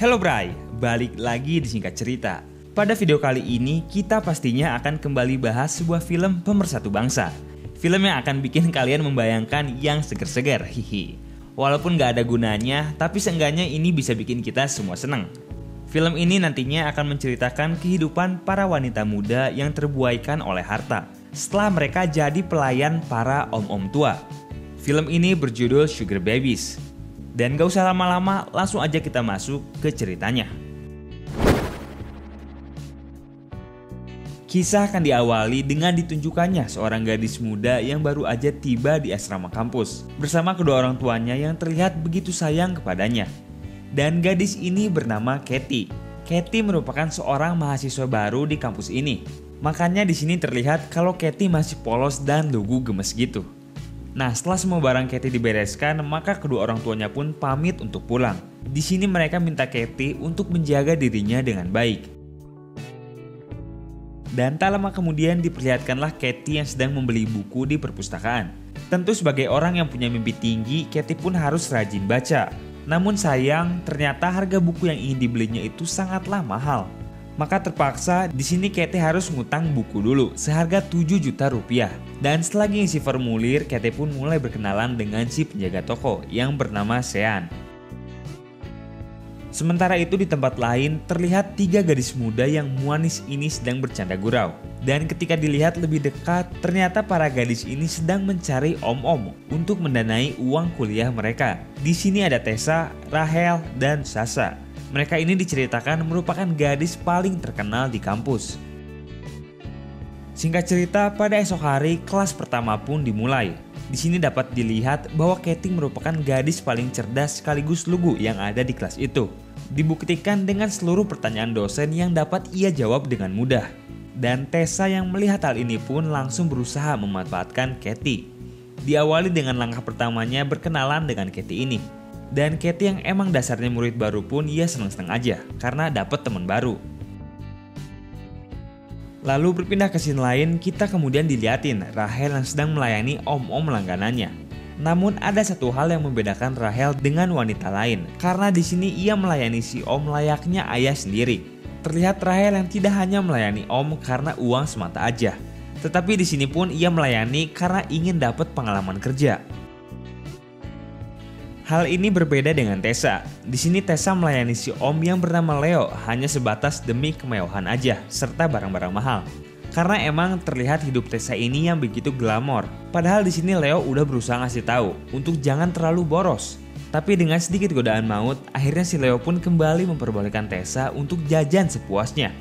Hello Bray, balik lagi di Singkat Cerita. Pada video kali ini kita pastinya akan kembali bahas sebuah film pemersatu bangsa. Film yang akan bikin kalian membayangkan yang seger-seger, hihi. Walaupun gak ada gunanya, tapi seenggaknya ini bisa bikin kita semua seneng. Film ini nantinya akan menceritakan kehidupan para wanita muda yang terbuaikan oleh harta setelah mereka jadi pelayan para om-om tua. Film ini berjudul Sugar Babies. Dan gak usah lama-lama, langsung aja kita masuk ke ceritanya. Kisah akan diawali dengan ditunjukkannya seorang gadis muda yang baru aja tiba di asrama kampus bersama kedua orang tuanya yang terlihat begitu sayang kepadanya. Dan gadis ini bernama Katie. Katie merupakan seorang mahasiswa baru di kampus ini. Makanya di sini terlihat kalau Katie masih polos dan lugu gemes gitu. Nah, setelah semua barang Katie dibereskan, maka kedua orang tuanya pun pamit untuk pulang. Di sini mereka minta Katie untuk menjaga dirinya dengan baik. Dan tak lama kemudian diperlihatkanlah Katie yang sedang membeli buku di perpustakaan. Tentu sebagai orang yang punya mimpi tinggi, Katie pun harus rajin baca. Namun sayang, ternyata harga buku yang ingin dibelinya itu sangatlah mahal. Maka terpaksa di sini Katie harus ngutang buku dulu seharga 7 juta rupiah. Dan setelah ngisi formulir, Katie pun mulai berkenalan dengan si penjaga toko yang bernama Sean. Sementara itu di tempat lain terlihat 3 gadis muda yang manis ini sedang bercanda gurau. Dan ketika dilihat lebih dekat, ternyata para gadis ini sedang mencari om-om untuk mendanai uang kuliah mereka. Di sini ada Tessa, Rahel, dan Sasha. Mereka ini diceritakan merupakan gadis paling terkenal di kampus. Singkat cerita, pada esok hari kelas pertama pun dimulai. Di sini dapat dilihat bahwa Katie merupakan gadis paling cerdas sekaligus lugu yang ada di kelas itu. Dibuktikan dengan seluruh pertanyaan dosen yang dapat ia jawab dengan mudah. Dan Tessa yang melihat hal ini pun langsung berusaha memanfaatkan Katie. Diawali dengan langkah pertamanya berkenalan dengan Katie ini. Dan Katie yang emang dasarnya murid baru pun ia seneng-seneng aja karena dapat teman baru. Lalu berpindah ke scene lain, kita kemudian dilihatin Rahel yang sedang melayani om-om langganannya. Namun ada satu hal yang membedakan Rahel dengan wanita lain, karena di sini ia melayani si om layaknya ayah sendiri. Terlihat Rahel yang tidak hanya melayani om karena uang semata aja, tetapi di sini pun ia melayani karena ingin dapat pengalaman kerja. Hal ini berbeda dengan Tessa. Di sini Tessa melayani si om yang bernama Leo hanya sebatas demi kemewahan aja serta barang-barang mahal. Karena emang terlihat hidup Tessa ini yang begitu glamor. Padahal di sini Leo udah berusaha ngasih tahu untuk jangan terlalu boros. Tapi dengan sedikit godaan maut, akhirnya si Leo pun kembali memperbolehkan Tessa untuk jajan sepuasnya.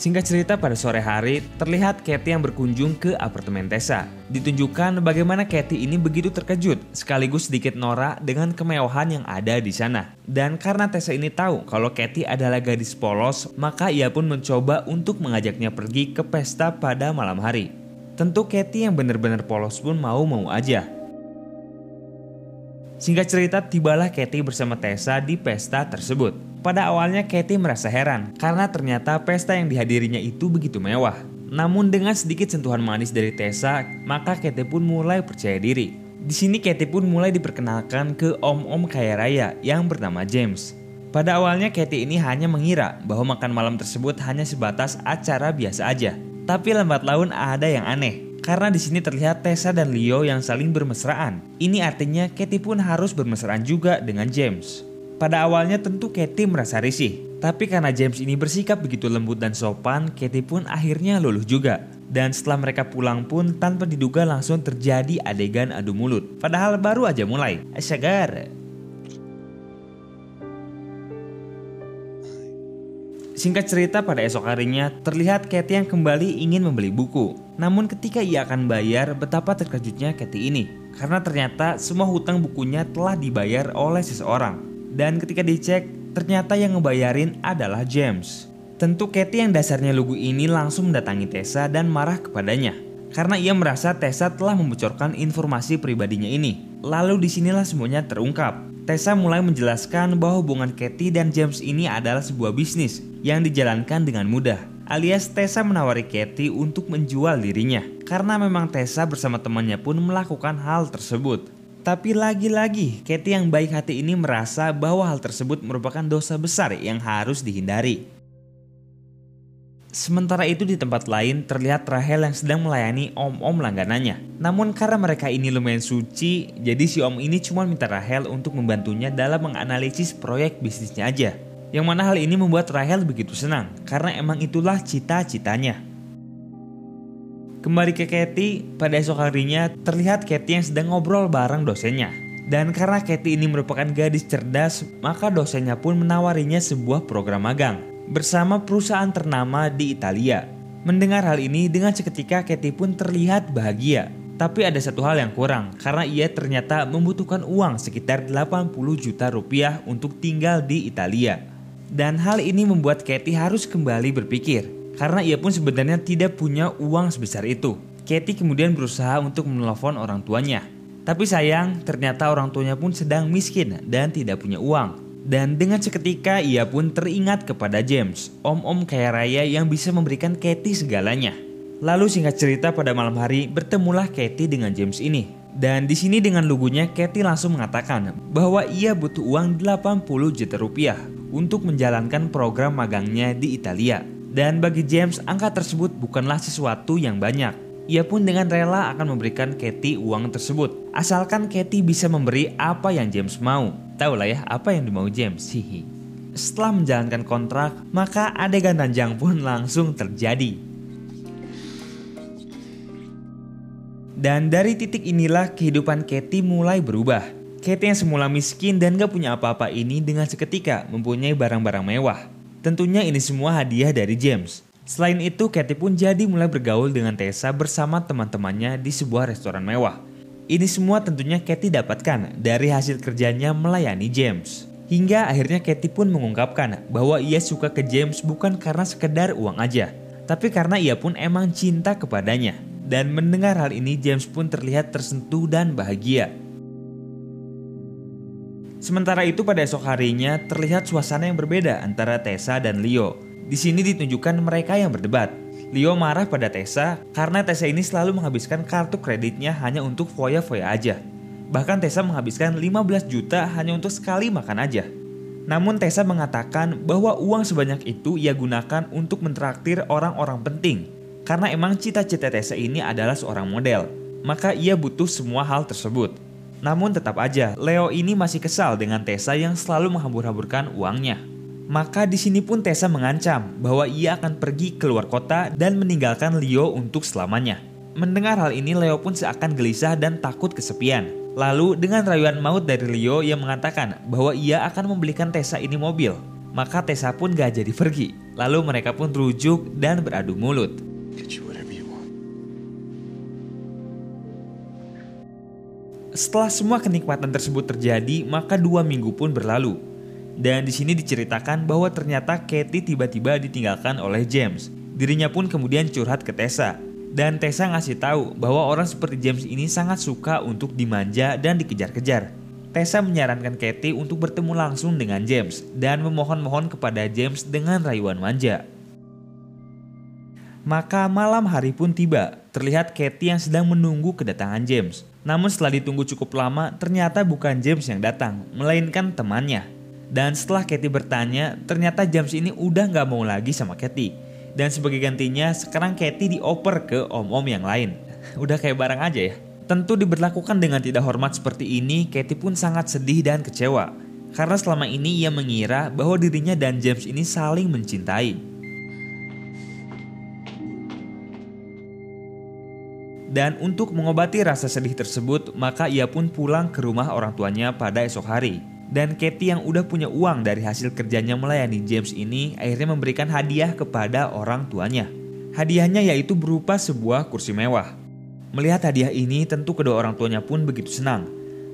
Singkat cerita, pada sore hari terlihat Katie yang berkunjung ke apartemen Tessa. Ditunjukkan bagaimana Katie ini begitu terkejut sekaligus sedikit norak dengan kemewahan yang ada di sana. Dan karena Tessa ini tahu kalau Katie adalah gadis polos, maka ia pun mencoba untuk mengajaknya pergi ke pesta pada malam hari. Tentu Katie yang benar-benar polos pun mau-mau aja. Singkat cerita, tibalah Katie bersama Tessa di pesta tersebut. Pada awalnya Katie merasa heran karena ternyata pesta yang dihadirinya itu begitu mewah. Namun dengan sedikit sentuhan manis dari Tessa, maka Katie pun mulai percaya diri. Di sini Katie pun mulai diperkenalkan ke om-om kaya raya yang bernama James. Pada awalnya Katie ini hanya mengira bahwa makan malam tersebut hanya sebatas acara biasa aja. Tapi lambat laun ada yang aneh. Karena di sini terlihat Tessa dan Leo yang saling bermesraan. Ini artinya Katie pun harus bermesraan juga dengan James. Pada awalnya tentu Katie merasa risih. Tapi karena James ini bersikap begitu lembut dan sopan, Katie pun akhirnya luluh juga. Dan setelah mereka pulang pun tanpa diduga langsung terjadi adegan adu mulut. Padahal baru aja mulai. Asygar. Singkat cerita, pada esok harinya terlihat Katie yang kembali ingin membeli buku. Namun ketika ia akan bayar, betapa terkejutnya Katie ini. Karena ternyata semua hutang bukunya telah dibayar oleh seseorang. Dan ketika dicek, ternyata yang ngebayarin adalah James. Tentu Katie yang dasarnya lugu ini langsung mendatangi Tessa dan marah kepadanya. Karena ia merasa Tessa telah membocorkan informasi pribadinya ini. Lalu disinilah semuanya terungkap. Tessa mulai menjelaskan bahwa hubungan Katie dan James ini adalah sebuah bisnis yang dijalankan dengan mudah. Alias Tessa menawari Katie untuk menjual dirinya. Karena memang Tessa bersama temannya pun melakukan hal tersebut. Tapi lagi-lagi, Katie yang baik hati ini merasa bahwa hal tersebut merupakan dosa besar yang harus dihindari. Sementara itu di tempat lain terlihat Rachel yang sedang melayani om-om langganannya. Namun karena mereka ini lumayan suci, jadi si om ini cuma minta Rachel untuk membantunya dalam menganalisis proyek bisnisnya aja. Yang mana hal ini membuat Rachel begitu senang, karena emang itulah cita-citanya. Kembali ke Katie, pada esok harinya terlihat Katie yang sedang ngobrol bareng dosennya. Dan karena Katie ini merupakan gadis cerdas, maka dosennya pun menawarinya sebuah program magang bersama perusahaan ternama di Italia. Mendengar hal ini, dengan seketika Katie pun terlihat bahagia. Tapi ada satu hal yang kurang, karena ia ternyata membutuhkan uang sekitar 80 juta rupiah untuk tinggal di Italia. Dan hal ini membuat Katie harus kembali berpikir, karena ia pun sebenarnya tidak punya uang sebesar itu. Katie kemudian berusaha untuk menelepon orang tuanya. Tapi sayang, ternyata orang tuanya pun sedang miskin dan tidak punya uang. Dan dengan seketika ia pun teringat kepada James, om-om kaya raya yang bisa memberikan Katie segalanya. Lalu singkat cerita pada malam hari bertemulah Katie dengan James ini. Dan di sini dengan lugunya Katie langsung mengatakan bahwa ia butuh uang 80 juta rupiah untuk menjalankan program magangnya di Italia. Dan bagi James angka tersebut bukanlah sesuatu yang banyak. Ia pun dengan rela akan memberikan Katie uang tersebut, asalkan Katie bisa memberi apa yang James mau. Tahu lah ya apa yang dimau James. Hihi. Setelah menjalankan kontrak, maka adegan ranjang pun langsung terjadi. Dan dari titik inilah kehidupan Katie mulai berubah. Katie yang semula miskin dan gak punya apa-apa ini dengan seketika mempunyai barang-barang mewah. Tentunya ini semua hadiah dari James. Selain itu, Katie pun jadi mulai bergaul dengan Tessa bersama teman-temannya di sebuah restoran mewah. Ini semua tentunya Katie dapatkan dari hasil kerjanya melayani James. Hingga akhirnya Katie pun mengungkapkan bahwa ia suka ke James bukan karena sekedar uang aja, tapi karena ia pun emang cinta kepadanya. Dan mendengar hal ini James pun terlihat tersentuh dan bahagia. Sementara itu pada esok harinya terlihat suasana yang berbeda antara Tessa dan Leo. Di sini ditunjukkan mereka yang berdebat. Leo marah pada Tessa karena Tessa ini selalu menghabiskan kartu kreditnya hanya untuk foya-foya aja. Bahkan Tessa menghabiskan 15 juta hanya untuk sekali makan aja. Namun Tessa mengatakan bahwa uang sebanyak itu ia gunakan untuk mentraktir orang-orang penting. Karena emang cita-cita Tessa ini adalah seorang model, maka ia butuh semua hal tersebut. Namun tetap aja Leo ini masih kesal dengan Tessa yang selalu menghambur-hamburkan uangnya. Maka di sini pun Tessa mengancam bahwa ia akan pergi keluar kota dan meninggalkan Leo untuk selamanya. Mendengar hal ini Leo pun seakan gelisah dan takut kesepian. Lalu dengan rayuan maut dari Leo yang mengatakan bahwa ia akan membelikan Tessa ini mobil, maka Tessa pun gak jadi pergi. Lalu mereka pun rujuk dan beradu mulut. Setelah semua kenikmatan tersebut terjadi, maka 2 minggu pun berlalu. Dan di sini diceritakan bahwa ternyata Katie tiba-tiba ditinggalkan oleh James. Dirinya pun kemudian curhat ke Tessa. Dan Tessa ngasih tahu bahwa orang seperti James ini sangat suka untuk dimanja dan dikejar-kejar. Tessa menyarankan Katie untuk bertemu langsung dengan James dan memohon-mohon kepada James dengan rayuan manja. Maka malam hari pun tiba. Terlihat Katie yang sedang menunggu kedatangan James. Namun setelah ditunggu cukup lama, ternyata bukan James yang datang, melainkan temannya. Dan setelah Katie bertanya, ternyata James ini udah gak mau lagi sama Katie. Dan sebagai gantinya, sekarang Katie dioper ke om-om yang lain. Udah kayak barang aja ya. Tentu diberlakukan dengan tidak hormat seperti ini, Katie pun sangat sedih dan kecewa. Karena selama ini ia mengira bahwa dirinya dan James ini saling mencintai. Dan untuk mengobati rasa sedih tersebut, maka ia pun pulang ke rumah orang tuanya pada esok hari. Dan Katie yang udah punya uang dari hasil kerjanya melayani James ini akhirnya memberikan hadiah kepada orang tuanya. Hadiahnya yaitu berupa sebuah kursi mewah. Melihat hadiah ini tentu kedua orang tuanya pun begitu senang.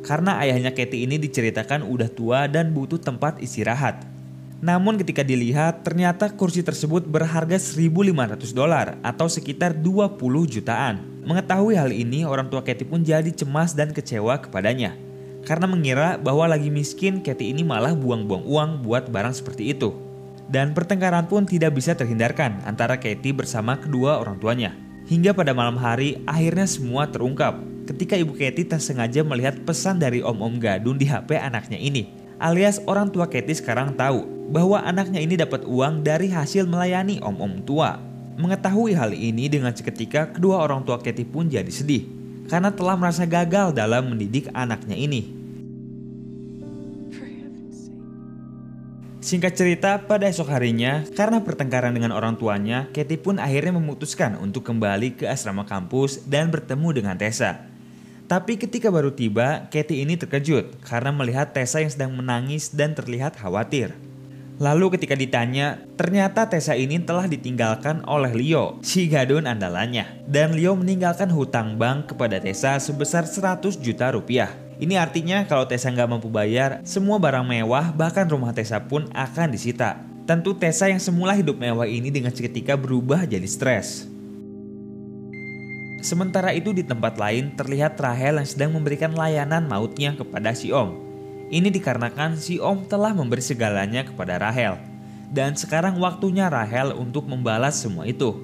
Karena ayahnya Katie ini diceritakan udah tua dan butuh tempat istirahat. Namun ketika dilihat ternyata kursi tersebut berharga $1.500 atau sekitar 20 jutaan. Mengetahui hal ini orang tua Katie pun jadi cemas dan kecewa kepadanya. Karena mengira bahwa lagi miskin, Katie ini malah buang-buang uang buat barang seperti itu. Dan pertengkaran pun tidak bisa terhindarkan antara Katie bersama kedua orang tuanya. Hingga pada malam hari, akhirnya semua terungkap. ketika Ibu Katie tak sengaja melihat pesan dari om-om gadun di HP anaknya ini. Alias orang tua Katie sekarang tahu bahwa anaknya ini dapat uang dari hasil melayani om-om tua. Mengetahui hal ini dengan seketika kedua orang tua Katie pun jadi sedih karena telah merasa gagal dalam mendidik anaknya ini. Singkat cerita, pada esok harinya, karena pertengkaran dengan orang tuanya, Katie pun akhirnya memutuskan untuk kembali ke asrama kampus dan bertemu dengan Tessa. Tapi ketika baru tiba, Katie ini terkejut karena melihat Tessa yang sedang menangis dan terlihat khawatir. Lalu ketika ditanya, ternyata Tessa ini telah ditinggalkan oleh Leo, si gadun andalannya. Dan Leo meninggalkan hutang bank kepada Tessa sebesar 100 juta rupiah. Ini artinya kalau Tessa nggak mampu bayar, semua barang mewah bahkan rumah Tessa pun akan disita. Tentu Tessa yang semula hidup mewah ini dengan seketika berubah jadi stres. Sementara itu di tempat lain terlihat Rahel yang sedang memberikan layanan mautnya kepada si Om. Ini dikarenakan si Om telah memberi segalanya kepada Rahel. Dan sekarang waktunya Rahel untuk membalas semua itu.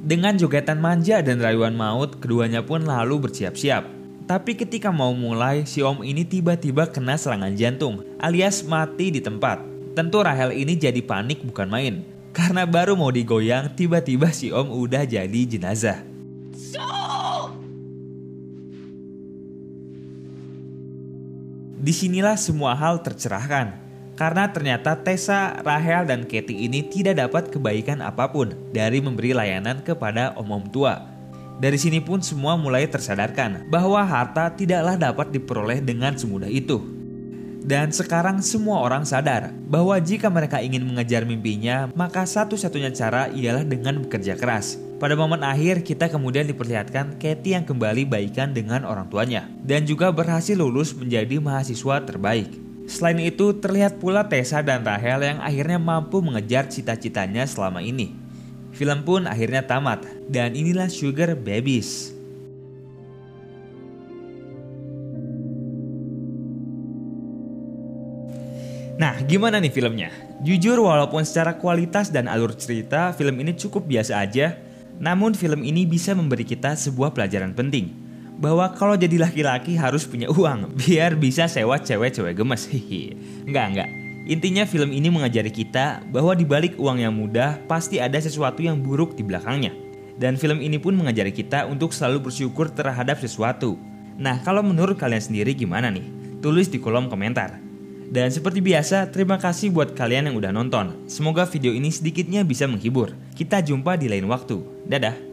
Dengan jogetan manja dan rayuan maut, keduanya pun lalu bersiap-siap. Tapi ketika mau mulai, si Om ini tiba-tiba kena serangan jantung, alias mati di tempat. Tentu Rahel ini jadi panik bukan main. Karena baru mau digoyang, tiba-tiba si Om udah jadi jenazah. Disinilah semua hal tercerahkan. Karena ternyata Tessa, Rahel, dan Katie ini tidak dapat kebaikan apapun dari memberi layanan kepada om-om tua. Dari sini pun semua mulai tersadarkan bahwa harta tidaklah dapat diperoleh dengan semudah itu. Dan sekarang semua orang sadar bahwa jika mereka ingin mengejar mimpinya, maka satu-satunya cara ialah dengan bekerja keras. Pada momen akhir kita kemudian diperlihatkan Katie yang kembali baikan dengan orang tuanya dan juga berhasil lulus menjadi mahasiswa terbaik. Selain itu terlihat pula Tessa dan Rahel yang akhirnya mampu mengejar cita-citanya selama ini. Film pun akhirnya tamat, dan inilah Sugar Babies. Nah, gimana nih filmnya? Jujur walaupun secara kualitas dan alur cerita, film ini cukup biasa aja, namun film ini bisa memberi kita sebuah pelajaran penting. Bahwa kalau jadi laki-laki harus punya uang, biar bisa sewa cewek-cewek gemes. Enggak. Intinya film ini mengajari kita bahwa di balik uang yang mudah pasti ada sesuatu yang buruk di belakangnya. Dan film ini pun mengajari kita untuk selalu bersyukur terhadap sesuatu. Nah, kalau menurut kalian sendiri gimana nih? Tulis di kolom komentar. Dan seperti biasa, terima kasih buat kalian yang udah nonton. Semoga video ini sedikitnya bisa menghibur. Kita jumpa di lain waktu. Dadah!